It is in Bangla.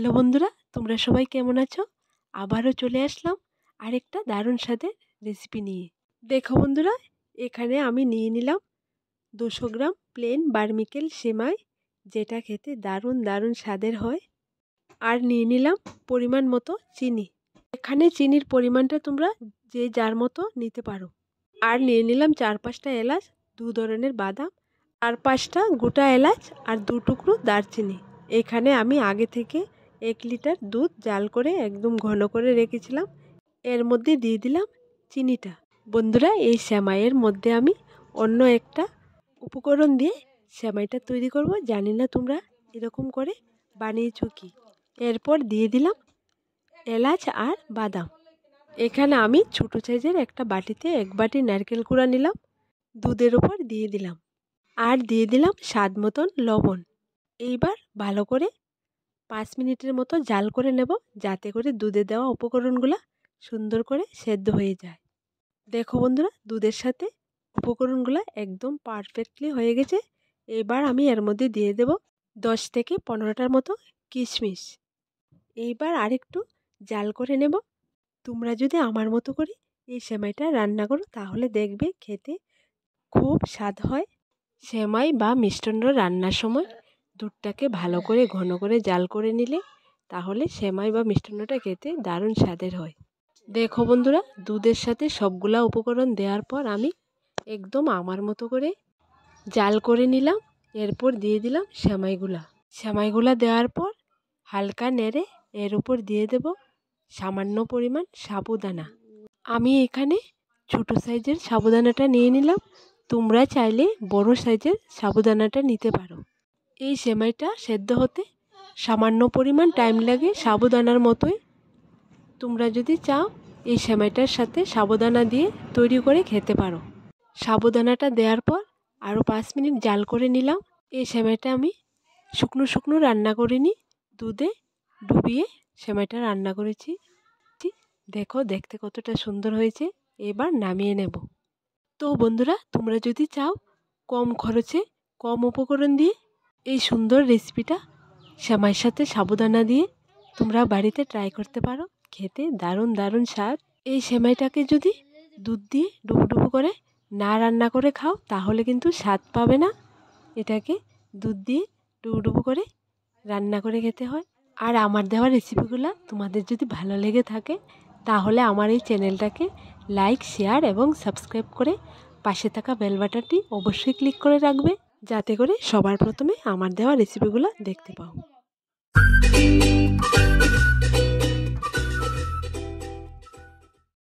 হ্যালো বন্ধুরা, তোমরা সবাই কেমন আছো? আবারও চলে আসলাম আরেকটা দারুণ স্বাদের রেসিপি নিয়ে। দেখো বন্ধুরা, এখানে আমি নিয়ে নিলাম 200 গ্রাম প্লেন বার্মিকেল সেমাই, যেটা খেতে দারুণ দারুণ স্বাদের হয়। আর নিয়ে নিলাম পরিমাণ মতো চিনি। এখানে চিনির পরিমাণটা তোমরা যে যার মতো নিতে পারো। আর নিয়ে নিলাম 4-5টা এলাচ, 2 ধরনের বাদাম, আর 5টা গোটা এলাচ আর 2 টুকরো দারচিনি। এখানে আমি আগে থেকে 1 লিটার দুধ জাল করে একদম ঘন করে রেখেছিলাম। এর মধ্যে দিয়ে দিলাম চিনিটা। বন্ধুরা, এই সেমাইয়ের মধ্যে আমি অন্য একটা উপকরণ দিয়ে সেমাইটা তৈরি করব। জানি না তোমরা এরকম করে বানিয়েছো কি। এরপর দিয়ে দিলাম এলাচ আর বাদাম। এখানে আমি ছোটো সাইজের একটা বাটিতে 1 বাটি নারকেল কুড়া নিলাম, দুধের উপর দিয়ে দিলাম। আর দিয়ে দিলাম স্বাদ মতন লবণ। এইবার ভালো করে 5 মিনিটের মতো জাল করে নেব, যাতে করে দুধে দেওয়া উপকরণগুলো সুন্দর করে সেদ্ধ হয়ে যায়। দেখো বন্ধুরা, দুধের সাথে উপকরণগুলো একদম পারফেক্টলি হয়ে গেছে। এবার আমি এর মধ্যে দিয়ে দেব 10 থেকে 15টার মতো কিশমিশ। এইবার আরেকটু জাল করে নেব। তোমরা যদি আমার মতো করে এই সেমাইটা রান্না করো, তাহলে দেখবে খেতে খুব স্বাদ হয়। সেমাই বা মিষ্টান্ন রান্নার সময় দুধটাকে ভালো করে ঘন করে জাল করে নিলে তাহলে সেমাই বা মিষ্টান্নটা খেতে দারুণ স্বাদের হয়। দেখো বন্ধুরা, দুধের সাথে সবগুলা উপকরণ দেওয়ার পর আমি একদম আমার মতো করে জাল করে নিলাম। এরপর দিয়ে দিলাম সেমাইগুলা দেওয়ার পর হালকা নেড়ে এর উপর দিয়ে দেব সামান্য পরিমাণ সাবুদানা। আমি এখানে ছোটো সাইজের সাবুদানাটা নিয়ে নিলাম। তোমরা চাইলে বড় সাইজের সাবুদানাটা নিতে পারো। এই সেমাইটা সেদ্ধ হতে সামান্য পরিমাণ টাইম লাগে, সাবুদানার মতোই। তোমরা যদি চাও এই সেমাইটার সাথে সাবুদানা দিয়ে তৈরি করে খেতে পারো। সাবুদানাটা দেওয়ার পর আরও 5 মিনিট জাল করে নিলাম। এই সেমাইটা আমি শুকনো শুকনো রান্না করিনি, দুধে ডুবিয়ে সেমাইটা রান্না করেছি। দেখো দেখতে কতটা সুন্দর হয়েছে। এবার নামিয়ে নেব। তো বন্ধুরা, তোমরা যদি চাও কম খরচে কম উপকরণ দিয়ে এই সুন্দর রেসিপিটা সেমাইয়ের সাথে সাবুদানা দিয়ে তোমরা বাড়িতে ট্রাই করতে পারো। খেতে দারুণ দারুণ স্বাদ। এই সেমাইটাকে যদি দুধ দিয়ে ডুবো করে না রান্না করে খাও, তাহলে কিন্তু স্বাদ পাবে না। এটাকে দুধ দিয়ে ডুবো করে রান্না করে খেতে হয়। আর আমার দেওয়া রেসিপিগুলো তোমাদের যদি ভালো লেগে থাকে, তাহলে আমার এই চ্যানেলটাকে লাইক, শেয়ার এবং সাবস্ক্রাইব করে পাশে থাকা বেল বাটনটি অবশ্যই ক্লিক করে রাখবে, যাতে করে সবার প্রথমে আমার দেওয়া রেসিপিগুলো দেখতে পাও।